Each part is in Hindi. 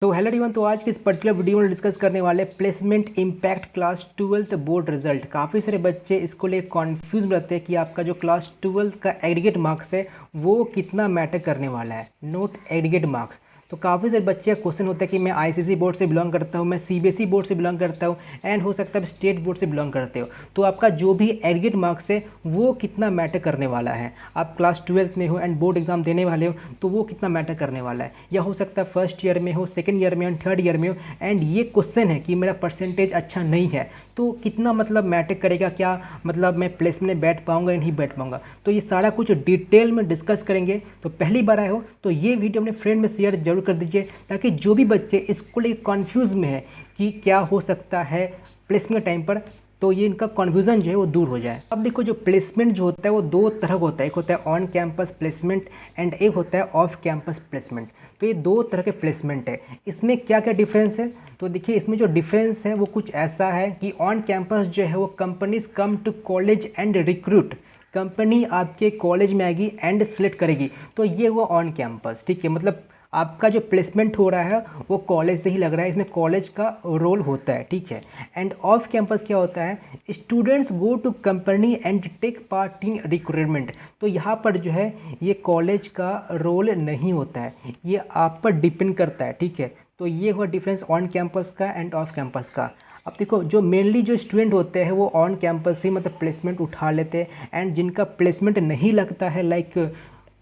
तो हेलो एवरीवन। तो आज के इस पर्टिकुलर वीडियो में डिस्कस करने वाले placement impact class 12th board result. काफ़ी सारे बच्चे इसको लेकर कॉन्फ्यूज रहते हैं कि आपका जो क्लास 12th का एग्रीगेट मार्क्स है वो कितना मैटर करने वाला है, नोट एग्रीगेट मार्क्स। तो काफ़ी सारे बच्चे का क्वेश्चन होता है कि मैं आईसीएसई बोर्ड से बिलोंग करता हूँ, मैं सीबीएसई बोर्ड से बिलोंग करता हूँ एंड हो सकता है स्टेट बोर्ड से बिलोंग करते हो। तो आपका जो भी एग्रीगेट मार्क्स है वो कितना मैटर करने वाला है। आप क्लास 12th में हो एंड बोर्ड एग्जाम देने वाले हो तो वो कितना मैटर करने वाला है, या हो सकता है फर्स्ट ईयर में हो, सेकेंड ईयर में हो, थर्ड ईयर में हो एंड ये क्वेश्चन है कि मेरा परसेंटेज अच्छा नहीं है तो कितना मतलब मैटर करेगा, क्या मतलब मैं प्लेसमेंट में बैठ पाऊंगा या नहीं बैठ पाऊंगा। तो ये सारा कुछ डिटेल में डिस्कस करेंगे। तो पहली बार आए हो तो ये वीडियो अपने फ्रेंड में शेयर जरूर कर दीजिए, ताकि जो भी बच्चे इसको लेकर कन्फ्यूज़ में है कि क्या हो सकता है प्लेसमेंट टाइम पर, तो ये इनका कन्फ्यूज़न जो है वो दूर हो जाए। अब देखो, जो प्लेसमेंट जो होता है वो दो तरह का होता है। एक होता है ऑन कैंपस प्लेसमेंट एंड एक होता है ऑफ कैंपस प्लेसमेंट। तो ये दो तरह के प्लेसमेंट है। इसमें क्या क्या डिफरेंस है, तो देखिए इसमें जो डिफरेंस है वो कुछ ऐसा है कि ऑन कैंपस जो है वो companies come to college and recruit, company आपके कॉलेज में आएगी एंड सिलेक्ट करेगी। तो ये हुआ ऑन कैंपस, ठीक है। मतलब आपका जो प्लेसमेंट हो रहा है वो कॉलेज से ही लग रहा है, इसमें कॉलेज का रोल होता है, ठीक है। एंड ऑफ कैंपस क्या होता है, students go to company and take part in recruitment. तो यहाँ पर जो है ये कॉलेज का रोल नहीं होता है, ये आप पर डिपेंड करता है, ठीक है। तो ये हुआ डिफरेंस ऑन कैंपस का एंड ऑफ कैंपस का। अब देखो, जो मेनली जो स्टूडेंट होते हैं वो ऑन कैंपस ही मतलब प्लेसमेंट उठा लेते हैं एंड जिनका प्लेसमेंट नहीं लगता है, लाइक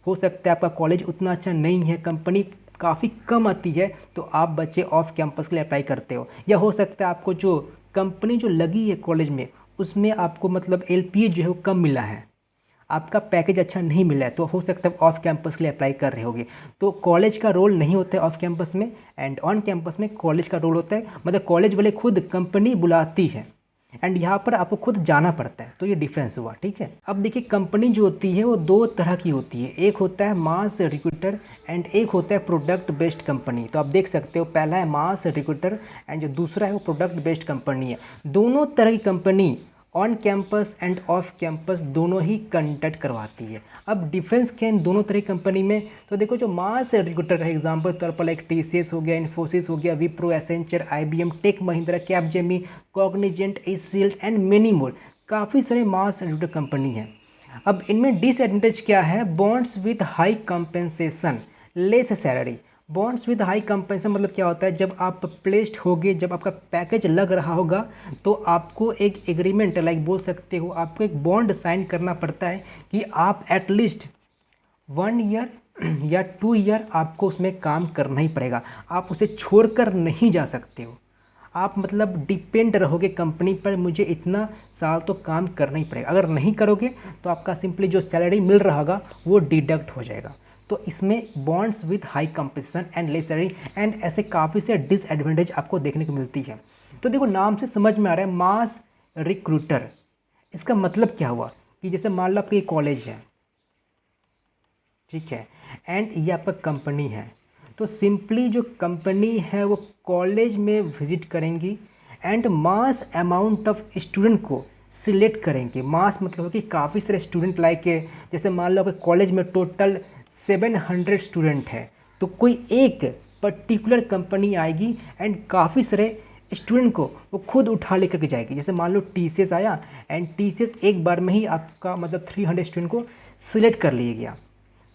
हो सकता है आपका कॉलेज उतना अच्छा नहीं है, कंपनी काफ़ी कम आती है, तो आप बच्चे ऑफ कैंपस के लिए अप्लाई करते हो। या हो सकता है आपको जो कंपनी जो लगी है कॉलेज में उसमें आपको मतलब एलपीए जो है वो कम मिला है, आपका पैकेज अच्छा नहीं मिला है, तो हो सकता है ऑफ कैंपस के लिए अप्लाई कर रहे होगे। तो कॉलेज का रोल नहीं होता है ऑफ कैंपस में, एंड ऑन कैंपस में कॉलेज का रोल होता है। मतलब कॉलेज वाले खुद कंपनी बुलाती है एंड यहाँ पर आपको खुद जाना पड़ता है। तो ये डिफरेंस हुआ, ठीक है। अब देखिए, कंपनी जो होती है वो दो तरह की होती है, एक होता है मास रिक्रूटर एंड एक होता है प्रोडक्ट बेस्ड कंपनी। तो आप देख सकते हो, पहला है मास रिक्रूटर एंड जो दूसरा है वो प्रोडक्ट बेस्ड कंपनी है। दोनों तरह की company on campus end off campus दोनों ही कंडक्ट करवाती है। अब डिफरेंस क्या है इन दोनों तरह की कंपनी में, तो देखो जो मास रिक्रूटर है एग्जांपल तौर पर लाइक टीसीएस हो गया, इन्फोसिस हो गया, Wipro, Accenture, IBM, Tech Mahindra, Capgemini, Cognizant, HCL and many more, काफ़ी सारे मास रिक्रूटर कंपनी हैं। अब इनमें डिसएडवांटेज क्या है, bonds with high compensation, less salary. Bonds with high compensation मतलब क्या होता है, जब आप प्लेस्ड होगे, जब आपका पैकेज लग रहा होगा तो आपको एक एग्रीमेंट लाइक बोल सकते हो, आपको एक बॉन्ड साइन करना पड़ता है कि आप एटलीस्ट 1 ईयर या 2 ईयर आपको उसमें काम करना ही पड़ेगा, आप उसे छोड़कर नहीं जा सकते हो। आप मतलब डिपेंड रहोगे कंपनी पर, मुझे इतना साल तो काम करना ही पड़ेगा, अगर नहीं करोगे तो आपका सिंपली जो सैलरी मिल रहा होगा वो डिडक्ट हो जाएगा। तो इसमें bonds with high competition and less salary and ऐसे काफ़ी से डिसएडवांटेज आपको देखने को मिलती है। तो देखो, नाम से समझ में आ रहा है मास रिक्रूटर, इसका मतलब क्या हुआ कि जैसे मान लो आपकी कॉलेज है, ठीक है, एंड ये आपका कंपनी है। तो सिंपली जो कंपनी है वो कॉलेज में विजिट करेंगी and mass amount of student को सिलेक्ट करेंगे। मास मतलब कि काफ़ी सारे स्टूडेंट लाइक जैसे मान लो आपके कॉलेज में टोटल 700 स्टूडेंट है, तो कोई एक पर्टिकुलर कंपनी आएगी एंड काफ़ी सारे स्टूडेंट को वो खुद उठा लेकर के जाएगी। जैसे मान लो टीसीएस आया एंड टीसीएस एक बार में ही आपका मतलब 300 स्टूडेंट को सिलेक्ट कर लिया गया,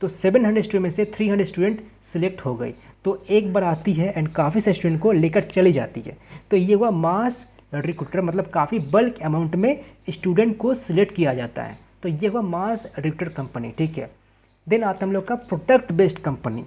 तो 700 स्टूडेंट में से 300 स्टूडेंट सिलेक्ट हो गई, तो एक बार आती है एंड काफ़ी सारे स्टूडेंट को लेकर चली जाती है। तो ये हुआ मास रिक्रूटर, मतलब काफ़ी बल्क अमाउंट में स्टूडेंट को सिलेक्ट किया जाता है। तो ये हुआ मास रिक्रूटर कंपनी, ठीक है। देन आता हम लोग का प्रोडक्ट बेस्ड कंपनी।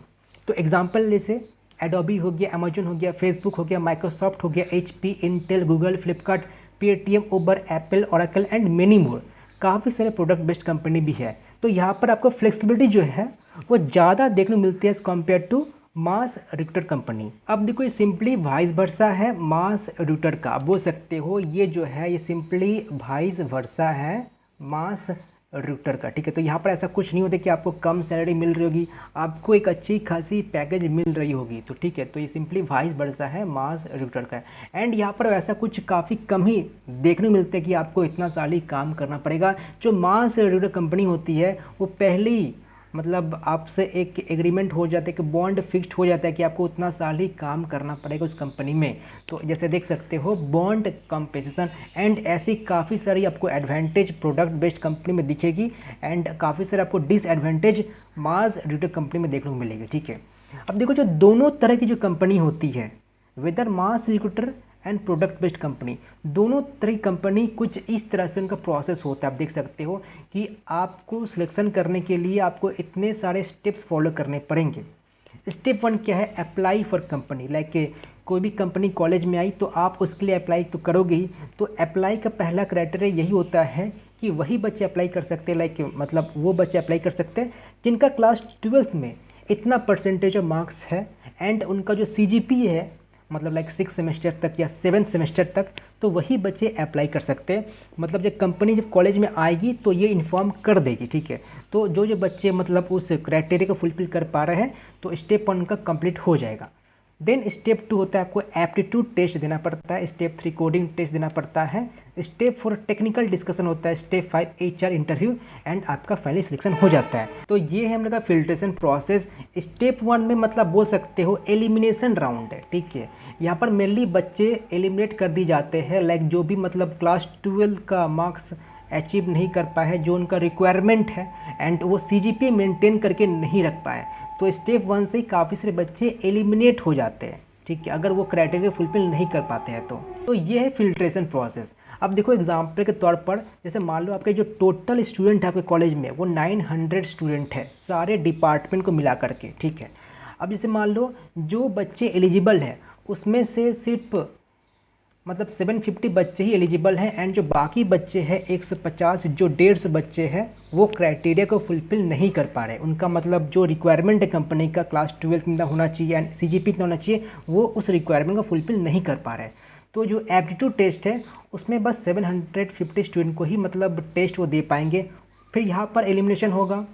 तो एग्जाम्पल जैसे एडोबी हो गया, अमेजन हो गया, फेसबुक हो गया, माइक्रोसॉफ्ट हो गया, HP, Intel, Google, Flipkart, Paytm, Uber, Apple, Oracle and many more, काफ़ी सारे प्रोडक्ट बेस्ड कंपनी भी है। तो यहाँ पर आपको फ्लेक्सिबिलिटी जो है वो ज़्यादा देखने को मिलती है as compare to mass recruiter company. अब देखो, ये सिंपली वाइस वर्सा है मास रिक्रूटर का, आप बोल सकते हो ये जो है ये सिंपली वाइस वर्सा है मास रिक्रूटर का, ठीक है। तो यहाँ पर ऐसा कुछ नहीं होता कि आपको कम सैलरी मिल रही होगी, आपको एक अच्छी खासी पैकेज मिल रही होगी, तो ठीक है। तो ये सिंपली वाइस वर्सा है मास रिक्रूटर का। एंड यहाँ पर ऐसा कुछ काफ़ी कम ही देखने को मिलता है कि आपको इतना साल ही काम करना पड़ेगा। जो मास रिक्रूटर कंपनी होती है वो पहले ही मतलब आपसे एक एग्रीमेंट हो जाता है कि बॉन्ड फिक्स्ड हो जाता है कि आपको उतना साल ही काम करना पड़ेगा उस कंपनी में। तो जैसे देख सकते हो बॉन्ड कंपेंसेशन एंड ऐसी काफ़ी सारी आपको एडवांटेज प्रोडक्ट बेस्ड कंपनी में दिखेगी एंड काफ़ी सारे आपको डिसएडवांटेज मास रिक्रूटर कंपनी में देखने को मिलेगी। ठीक है, अब देखो जो दोनों तरह की जो कंपनी होती है, whether mass recruiter and product based company, दोनों तरह की कंपनी कुछ इस तरह से उनका प्रोसेस होता है। आप देख सकते हो कि आपको सिलेक्शन करने के लिए आपको इतने सारे स्टेप्स फॉलो करने पड़ेंगे। स्टेप 1 क्या है? Apply for company. लाइक कोई भी कंपनी कॉलेज में आई तो आप उसके लिए अप्लाई तो करोगे ही। तो अप्लाई का पहला क्राइटेरिया यही होता है कि वही बच्चे अप्लाई कर सकते हैं, लाइक मतलब वो बच्चे अप्लाई कर सकते हैं जिनका क्लास 12th में इतना परसेंटेज ऑफ मार्क्स है एंड उनका जो CGPA है मतलब लाइक 6 सेमेस्टर तक या 7 सेमेस्टर तक, तो वही बच्चे अप्लाई कर सकते हैं। मतलब जब कंपनी जब कॉलेज में आएगी तो ये इन्फॉर्म कर देगी। ठीक है, तो जो जो बच्चे मतलब उस क्राइटेरिया को फुलफिल कर पा रहे हैं तो स्टेप 1 का कंप्लीट हो जाएगा। देन स्टेप 2 होता है आपको एप्टीट्यूड टेस्ट देना पड़ता है। स्टेप 3 कोडिंग टेस्ट देना पड़ता है। स्टेप 4 टेक्निकल डिस्कशन होता है। स्टेप 5 HR इंटरव्यू एंड आपका फाइनली सिलेक्शन हो जाता है। तो ये है हम लोग का फिल्ट्रेशन प्रोसेस। स्टेप 1 में मतलब बोल सकते हो एलिमिनेशन राउंड है। ठीक है, यहाँ पर मेनली बच्चे एलिमिनेट कर दी जाते हैं, लाइक जो भी मतलब क्लास 12 का मार्क्स अचीव नहीं कर पाए हैं, जो उनका रिक्वायरमेंट है एंड वो CGPA मेंटेन करके नहीं रख पाए, तो स्टेप 1 से काफ़ी सारे बच्चे एलिमिनेट हो जाते हैं। ठीक है, अगर वो क्राइटेरिया फुलफिल नहीं कर पाते हैं तो ये है फिल्ट्रेशन प्रोसेस। अब देखो एग्जाम्पल के तौर पर जैसे मान लो आपके जो टोटल स्टूडेंट है आपके कॉलेज में वो 900 स्टूडेंट है सारे डिपार्टमेंट को मिला करके। ठीक है, अब जैसे मान लो जो बच्चे एलिजिबल हैं उसमें से सिर्फ मतलब 750 बच्चे ही एलिजिबल हैं एंड जो बाकी बच्चे हैं 150 जो 150 बच्चे हैं वो क्राइटेरिया को फुलफिल नहीं कर पा रहे। उनका मतलब जो रिक्वायरमेंट है कंपनी का क्लास 12 में होना चाहिए एंड CGPA इतना होना चाहिए, वो उस रिक्वायरमेंट को फुलफिल नहीं कर पा रहे। तो जो एप्टीट्यूड टेस्ट है उसमें बस 750 स्टूडेंट को ही मतलब टेस्ट वो दे पाएंगे। फिर यहाँ पर एलिमिनेशन होगा,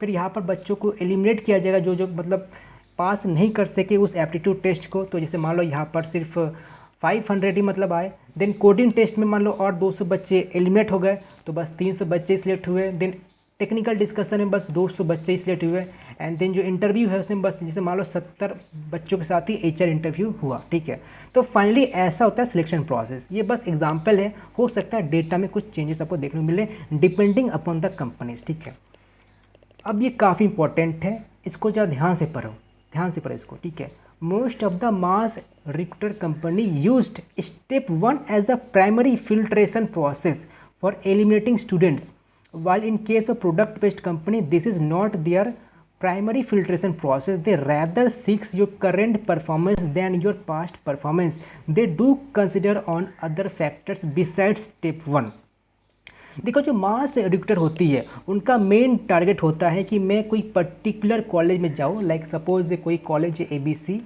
फिर यहाँ पर बच्चों को एलिमिनेट किया जाएगा जो जो मतलब पास नहीं कर सके उस एप्टीट्यूड टेस्ट को। तो जैसे मान लो यहाँ पर सिर्फ 500 ही मतलब आए। देन कोडिंग टेस्ट में मान लो और 200 बच्चे एलिमिनेट हो गए तो बस 300 बच्चे सिलेक्ट हुए। देन टेक्निकल डिस्कशन में बस 200 बच्चे ही सिलेक्ट हुए एंड देन जो इंटरव्यू है उसमें बस जैसे मान लो 70 बच्चों के साथ ही HR इंटरव्यू हुआ। ठीक है, तो फाइनली ऐसा होता है सिलेक्शन प्रोसेस। ये बस एग्जाम्पल है, हो सकता है डेटा में कुछ चेंजेस आपको देखने को मिले डिपेंडिंग अपॉन द कंपनीज। ठीक है, अब ये काफ़ी इंपॉर्टेंट है, इसको ज़रा ध्यान से पढ़ो, ध्यान से पढ़ो इसको। ठीक है, most of the mass recruiter company used step 1 as the primary filtration process for eliminating students, while in case of product based company this is not their primary filtration process. They rather seeks your current performance than your past performance. They do consider on other factors besides step 1. देखो जो मास रिक्रूटर होती है उनका मेन टारगेट होता है कि मैं कोई पर्टिकुलर कॉलेज में जाऊँ, लाइक सपोज कोई कॉलेज है ABC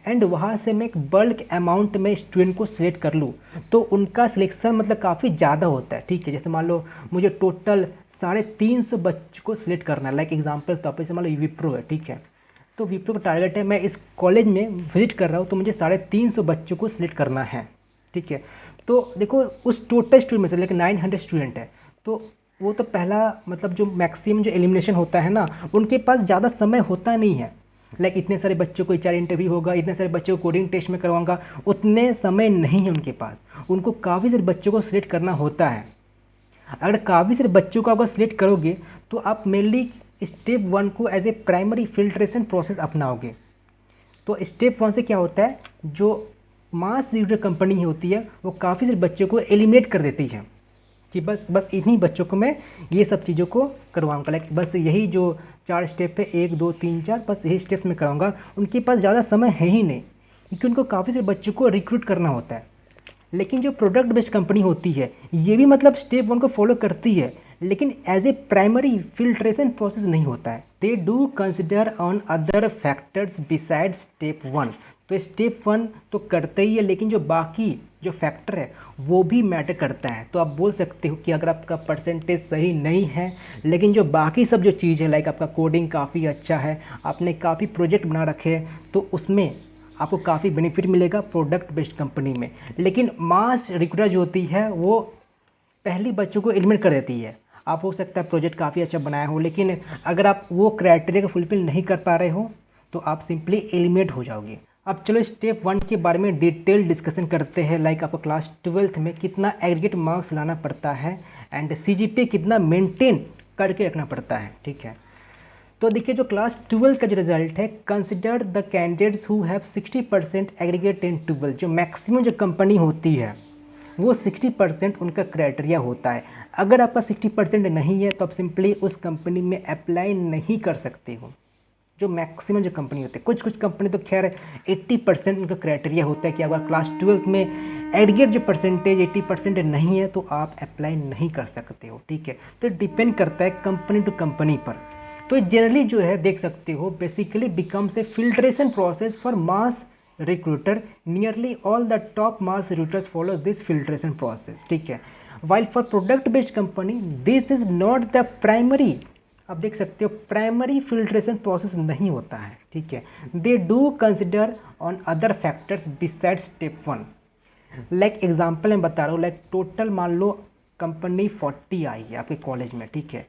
एंड वहाँ से मैं एक बल्क अमाउंट में स्टूडेंट को सिलेक्ट कर लूँ, तो उनका सिलेक्शन मतलब काफ़ी ज़्यादा होता है। ठीक है, जैसे मान लो मुझे टोटल 350 बच्चों को सिलेक्ट करना है, लाइक एग्जांपल तौर पर जैसे मान लो विप्रो है। ठीक है, तो विप्रो का टारगेट है मैं इस कॉलेज में विजिट कर रहा हूँ तो मुझे 350 बच्चों को सिलेक्ट करना है। ठीक है, तो देखो उस टोटल स्टूडेंट में से लाइक 900 स्टूडेंट है तो वो तो पहला मतलब जो मैक्सिमम जो एलिमिनेशन होता है ना, उनके पास ज़्यादा समय होता नहीं है। लाइक इतने सारे बच्चों को HR इंटरव्यू होगा, इतने सारे बच्चों को कोडिंग टेस्ट में करवाऊंगा, उतने समय नहीं है उनके पास। उनको काफ़ी सारे बच्चों को सिलेक्ट करना होता है। अगर काफ़ी सारे बच्चों को अगर सिलेक्ट करोगे तो आप मेनली स्टेप 1 को as a primary filtration process अपनाओगे। तो स्टेप 1 से क्या होता है, जो मास रिक्रूटर कंपनी होती है वो काफ़ी सारे बच्चों को एलिमिनेट कर देती है कि बस इन्हीं बच्चों को मैं ये सब चीज़ों को करवाऊँगा, लाइक बस यही जो 4 स्टेप है 1 2 3 4 बस यही स्टेप्स में कराऊँगा। उनके पास ज़्यादा समय है ही नहीं क्योंकि उनको काफ़ी सारे बच्चों को रिक्रूट करना होता है। लेकिन जो प्रोडक्ट बेस्ड कंपनी होती है ये भी मतलब स्टेप 1 को फॉलो करती है लेकिन as a primary filtration process नहीं होता है। They do consider on other factors beside step 1। तो स्टेप 1 तो करते ही है लेकिन जो बाकी जो फैक्टर है वो भी मैटर करता है। तो आप बोल सकते हो कि अगर आपका परसेंटेज सही नहीं है लेकिन जो बाकी सब जो चीज़ है, लाइक आपका कोडिंग काफ़ी अच्छा है, आपने काफ़ी प्रोजेक्ट बना रखे हैं, तो उसमें आपको काफ़ी बेनिफिट मिलेगा प्रोडक्ट बेस्ड कंपनी में। लेकिन मास रिक्रूटर जो होती है वो पहली बच्चों को एलिमिनेट कर देती है। आप हो सकता है प्रोजेक्ट काफ़ी अच्छा बनाया हो, लेकिन अगर आप वो क्राइटेरिया को फुलफिल नहीं कर पा रहे हो तो आप सिंपली एलिमिनेट हो जाओगे। अब चलो स्टेप 1 के बारे में डिटेल डिस्कशन करते हैं। लाइक आपको क्लास 12th में कितना एग्रीगेट मार्क्स लाना पड़ता है एंड सीजीपीए कितना मेंटेन करके रखना पड़ता है, ठीक है। तो देखिए जो क्लास 12 का जो रिजल्ट है, consider the candidates who have 60% aggregate in 12, जो मैक्सिमम जो कंपनी होती है वो 60% उनका क्राइटेरिया होता है। अगर आपका 60% नहीं है तो आप सिंपली उस कंपनी में अप्लाई नहीं कर सकते हो। जो मैक्सिमम जो कंपनी होती है, कुछ कुछ कंपनी तो खैर 80% उनका क्राइटेरिया होता है कि अगर क्लास 12 में एग्रीगेट जो परसेंटेज 80% नहीं है तो आप अप्लाई नहीं कर सकते हो, ठीक है। तो डिपेंड करता है कंपनी टू कंपनी पर। तो जनरली जो है देख सकते हो, basically becomes a filtration process for mass recruiter. Nearly all the top mass recruiters follow this filtration process, ठीक है। While for product based company this is not the primary, आप देख सकते हो प्राइमरी फिल्ट्रेशन प्रोसेस नहीं होता है, ठीक है। They do consider on other factors beside step 1। Like example मैं बता रहा हूँ, लाइक टोटल मान लो कंपनी 40 आई है आपके कॉलेज में, ठीक है।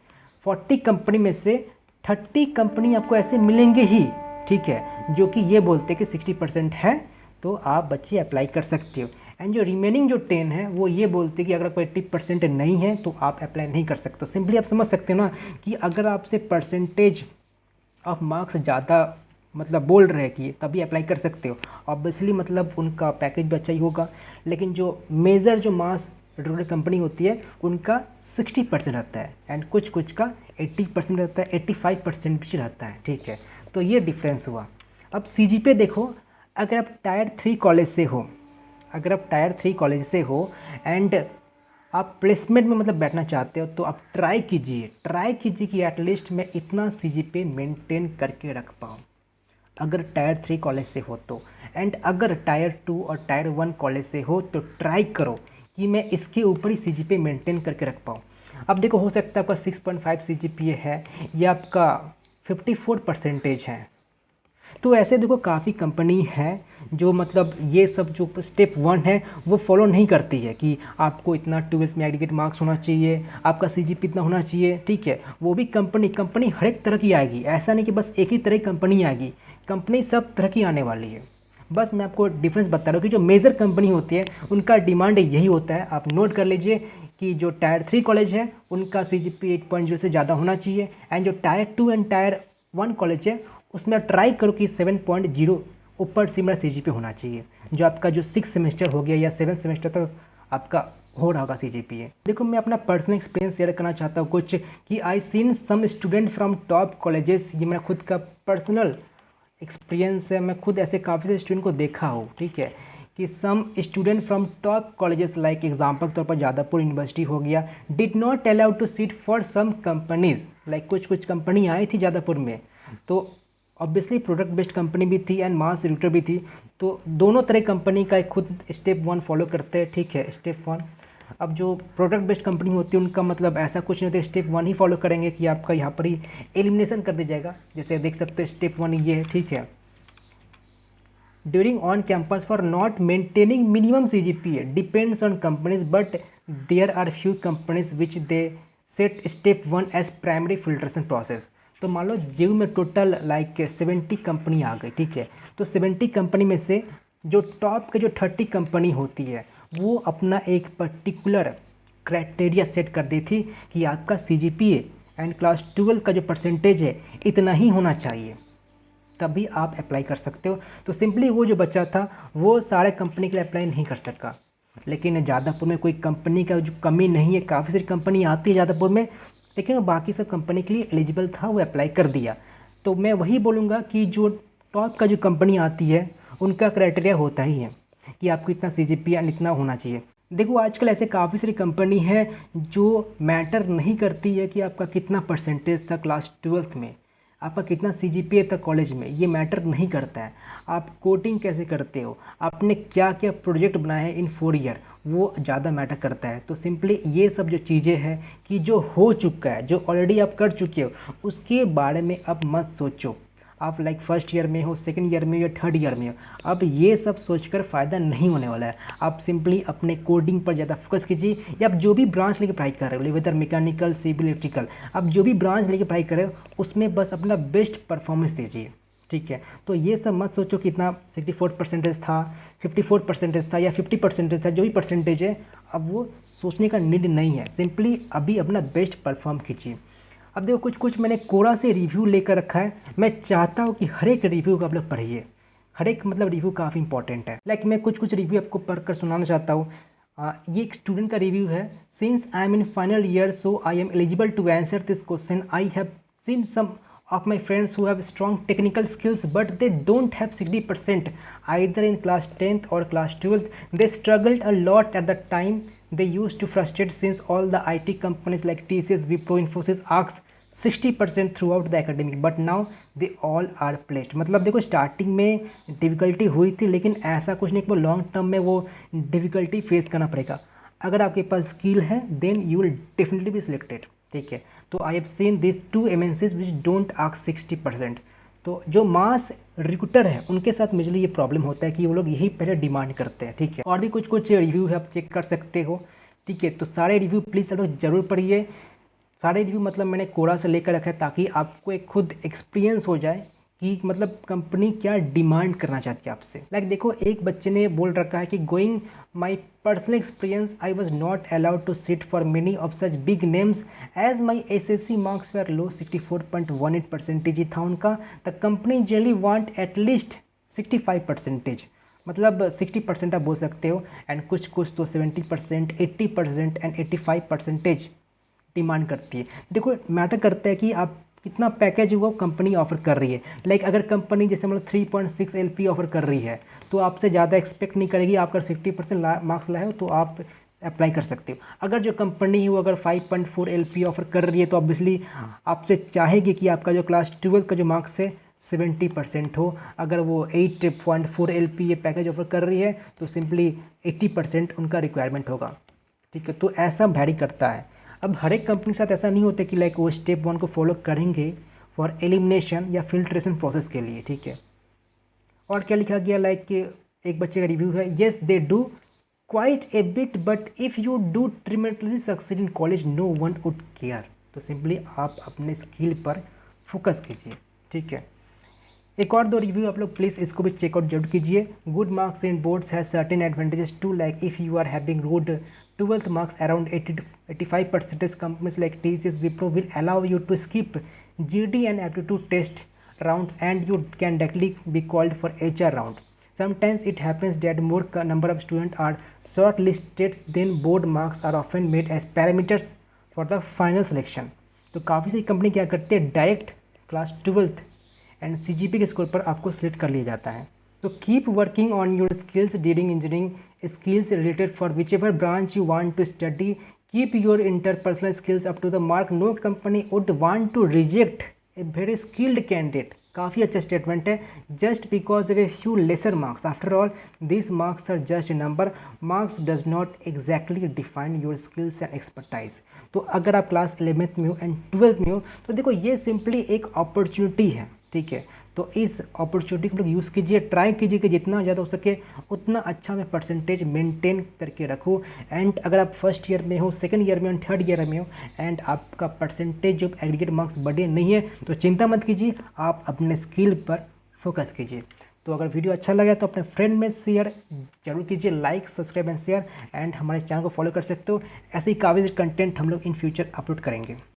40 कंपनी में से 30 कंपनी आपको ऐसे मिलेंगे ही, ठीक है, जो कि ये बोलते हैं कि 60% है तो आप बच्चे अप्लाई कर सकते हो। एंड जो रिमेनिंग जो 10 है वो ये बोलते हैं कि अगर कोई 80% नहीं है तो आप अप्लाई नहीं कर सकते। सिंपली आप समझ सकते हो ना कि अगर आपसे परसेंटेज ऑफ मार्क्स ज़्यादा मतलब बोल रहे हैं कि तभी अप्लाई कर सकते हो, ऑब्वियसली मतलब उनका पैकेज भी अच्छा ही होगा। लेकिन जो मेजर जो मास रिक्रूटर कंपनी होती है उनका 60% रहता है एंड कुछ कुछ का 80% रहता है, 85% भी रहता है, ठीक है। तो ये डिफरेंस हुआ। अब सीजीपीए देखो, अगर आप टायर 3 कॉलेज से हो, अगर आप टायर 3 कॉलेज से हो एंड आप प्लेसमेंट में मतलब बैठना चाहते हो तो आप ट्राई कीजिए कि एटलीस्ट मैं इतना सीजीपीए मेंटेन करके रख पाऊँ, अगर टायर 3 कॉलेज से हो तो। एंड अगर टायर 2 और टायर 1 कॉलेज से हो तो ट्राई करो कि मैं इसके ऊपर ही सीजीपीए मेंटेन करके रख पाऊँ। अब देखो हो सकता है आपका 6.5 सीजीपीए है या आपका 54% है, तो ऐसे देखो काफ़ी कंपनी है जो मतलब ये सब जो स्टेप 1 है वो फॉलो नहीं करती है कि आपको इतना 12th में एग्रीगेट मार्क्स होना चाहिए, आपका सीजीपी इतना होना चाहिए, ठीक है। वो भी कंपनी हर एक तरह की आएगी, ऐसा नहीं कि बस एक ही तरह की कंपनी आएगी, कंपनी सब तरह की आने वाली है। बस मैं आपको डिफरेंस बता रहा हूँ कि जो मेजर कंपनी होती है उनका डिमांड यही होता है। आप नोट कर लीजिए कि जो टायर 3 कॉलेज है उनका सीजीपी 8.0 से ज़्यादा होना चाहिए एंड जो टायर 2 एंड टायर 1 कॉलेज है उसमें ट्राई करो कि 7.0 ऊपर से मेरा सीजीपी होना चाहिए, जो आपका जो 6 सेमेस्टर हो गया या 7 सेमेस्टर तक आपका हो रहा होगा सीजीपीए। देखो मैं अपना पर्सनल एक्सपीरियंस शेयर करना चाहता हूँ कुछ, कि I seen some student from top colleges. ये मेरा खुद का पर्सनल एक्सपीरियंस है, मैं खुद ऐसे काफ़ी सारे स्टूडेंट को देखा हूँ, ठीक है, कि some student from top colleges like example के तौर पर जादवपुर यूनिवर्सिटी हो गया, did not allow to seat for some companies. Like कुछ कंपनी आई थी जादवपुर में, तो ऑब्वियसली प्रोडक्ट बेस्ड कंपनी भी थी एंड मास रिक्रूटर भी थी, तो दोनों तरह कंपनी का खुद स्टेप 1 फॉलो करते हैं, ठीक है, स्टेप 1। अब जो प्रोडक्ट बेस्ड कंपनी होती है उनका मतलब ऐसा कुछ नहीं होता, स्टेप 1 ही फॉलो करेंगे कि आपका यहाँ पर ही एलिमिनेशन कर दिया जाएगा। जैसे देख सकते हो स्टेप 1 ये है, ठीक है। During on campus for not maintaining minimum CGPA depends on companies but there are few companies which they set step 1 as primary filtration process. तो मान लो जीव में टोटल लाइक 70 कंपनी आ गई, ठीक है। तो 70 कंपनी में से जो टॉप के जो 30 कंपनी होती है वो अपना एक पर्टिकुलर क्राइटेरिया सेट कर दी थी कि आपका सीजीपीए एंड क्लास 12 का जो परसेंटेज है इतना ही होना चाहिए, तभी आप अप्लाई कर सकते हो। तो सिंपली वो जो बच्चा था वो सारे कंपनी के लिए अप्लाई नहीं कर सका। लेकिन जादवपुर में कोई कंपनी का जो कमी नहीं है, काफ़ी सारी कंपनी आती है जादवपुर में, लेकिन वो बाकी सब कंपनी के लिए एलिजिबल था, वो अप्लाई कर दिया। तो मैं वही बोलूँगा कि जो टॉप का जो कंपनी आती है उनका क्राइटेरिया होता ही है कि आपको इतना सीजीपीए एंड इतना होना चाहिए। देखो आजकल ऐसे काफ़ी सारी कंपनी है जो मैटर नहीं करती है कि आपका कितना परसेंटेज था क्लास 12th में, आपका कितना सीजीपीए था कॉलेज में, ये मैटर नहीं करता है। आप कोडिंग कैसे करते हो, आपने क्या क्या प्रोजेक्ट बनाए हैं इन 4 ईयर, वो ज़्यादा मैटर करता है। तो सिंपली ये सब जो चीज़ें हैं कि जो हो चुका है, जो ऑलरेडी आप कर चुके हो, उसके बारे में अब मत सोचो। आप लाइक फर्स्ट ईयर में हो, सेकंड ईयर में हो या थर्ड ईयर में हो। अब ये सब सोचकर फ़ायदा नहीं होने वाला है। आप सिंपली अपने कोडिंग पर ज़्यादा फोकस कीजिए, या आप जो भी ब्रांच लेके पढ़ाई कर रहे हो, वेदर मैकेनिकल, सिविल, इलेक्ट्रिकल, आप जो भी ब्रांच लेके पढ़ाई कर रहे हो उसमें बस अपना बेस्ट परफॉर्मेंस दीजिए, ठीक है। तो ये सब मत सोचो कि इतना 64% था, 54% था या 50% था, जो भी परसेंटेज है अब वो सोचने का नीड नहीं है। सिंपली अभी अपना बेस्ट परफॉर्म कीजिए। अब देखो कुछ मैंने कोरा से रिव्यू लेकर रखा है। मैं चाहता हूँ कि हर एक रिव्यू को आप लोग पढ़िए, हर एक मतलब रिव्यू काफ़ी इंपॉर्टेंट है। लाइक मैं कुछ रिव्यू आपको पढ़कर सुनाना चाहता हूँ। ये एक स्टूडेंट का रिव्यू है। Since I am in final year so I am eligible to answer this question. I have seen some of my friends who have strong technical skills but they don't have 60% either in class 10th or class 12th. They struggled a lot at the time. They used to frustrate since all the IT companies like TCS, Wipro, Infosys ask 60% throughout the academic, but now they all are placed. मतलब देखो स्टार्टिंग में डिफ़िकल्टी हुई थी, लेकिन ऐसा कुछ नहीं कि वो लॉन्ग टर्म में वो डिफ़िकल्टी फेस करना पड़ेगा। अगर आपके पास स्किल है then you will definitely be selected, ठीक है। तो I have seen this 2 MNCs which don't ask 60%। तो जो मास रिक्रूटर है उनके साथ मेजरली ये प्रॉब्लम होता है कि वो लोग यही पहले डिमांड करते हैं, ठीक है। और भी कुछ रिव्यू है, आप चेक कर सकते हो, ठीक है। तो सारे रिव्यू प्लीज़ आप लोग ज़रूर पढ़िए। सारे रिव्यू मतलब मैंने कोरा से लेकर रखा है ताकि आपको एक खुद एक्सपीरियंस हो जाए कि मतलब कंपनी क्या डिमांड करना चाहती है आपसे। लाइक देखो एक बच्चे ने बोल रखा है कि going my personal experience I was not allowed to sit for many of such big names as my SSC marks were low. 64.18% था उनका। The company generally want at least 65%, मतलब 60% आप बोल सकते हो, एंड कुछ तो 70%, 80% एंड 85% डिमांड करती है। देखो मैटर करता है कि आप कितना पैकेज हुआ कंपनी ऑफर कर रही है। लाइक अगर कंपनी जैसे मतलब 3.6 LP ऑफर कर रही है तो आपसे ज़्यादा एक्सपेक्ट नहीं करेगी। आप अगर 60% मार्क्स लाए हो तो आप अप्लाई कर सकते हो। अगर जो कंपनी है वो अगर 5.4 LP ऑफर कर रही है तो ऑब्वियसली आपसे चाहेगी कि आपका जो क्लास 12 का जो मार्क्स है 70% हो। अगर वो 8.4 LP ये पैकेज ऑफर कर रही है तो सिंपली 80% उनका रिक्वायरमेंट होगा, ठीक है। तो ऐसा वैरी करता है। अब हर एक कंपनी के साथ ऐसा नहीं होता कि लाइक वो स्टेप 1 को फॉलो करेंगे फॉर एलिमिनेशन या फिल्ट्रेशन प्रोसेस के लिए, ठीक है। और क्या लिखा गया, लाइक एक बच्चे का रिव्यू है, yes they do quite a bit but if you do tremendously succeed in college no one would care. तो सिंपली आप अपने स्किल पर फोकस कीजिए, ठीक है। एक और 2 रिव्यू आप लोग प्लीज़ इसको भी चेकआउट जरूर कीजिए। Good marks in boards has certain advantages too, like if you are having good 12th marks around 80 to 85%, companies like TCS, Wipro will allow you to skip GD and aptitude test rounds and you can directly be called for HR round. Sometimes it happens that more number of students are shortlisted then board marks are often made as parameters for the final selection. तो काफ़ी सारी कंपनी क्या करते हैं direct class 12th and CGP के स्कोर पर आपको सिलेक्ट कर लिया जाता है। तो keep working on your skills during engineering, skills related for whichever branch you want to study. Keep your interpersonal skills up to the mark. No company would want to reject a very skilled candidate. काफ़ी अच्छा स्टेटमेंट है। Just because of a few lesser marks, after all this marks are just a number, marks does not exactly define your skills and expertise. तो अगर आप क्लास 11th में हो एंड 12th में हो तो देखो ये सिंपली एक अपॉर्चुनिटी है, ठीक है। तो इस अपॉर्चुनिटी को लोग यूज़ कीजिए, ट्राई कीजिए कि जितना ज़्यादा हो सके उतना अच्छा मैं परसेंटेज मेंटेन करके रखूँ। एंड अगर आप फर्स्ट ईयर में हो, सेकंड ईयर में हो, थर्ड ईयर में हो एंड आपका परसेंटेज जो एग्रीगेट मार्क्स बढ़े नहीं है तो चिंता मत कीजिए, आप अपने स्किल पर फोकस कीजिए। तो अगर वीडियो अच्छा लगा तो अपने फ्रेंड में शेयर जरूर कीजिए, like subscribe and share, and हमारे चैनल को फॉलो कर सकते हो। ऐसे ही काफ़ी कंटेंट हम लोग इन फ्यूचर अपलोड करेंगे।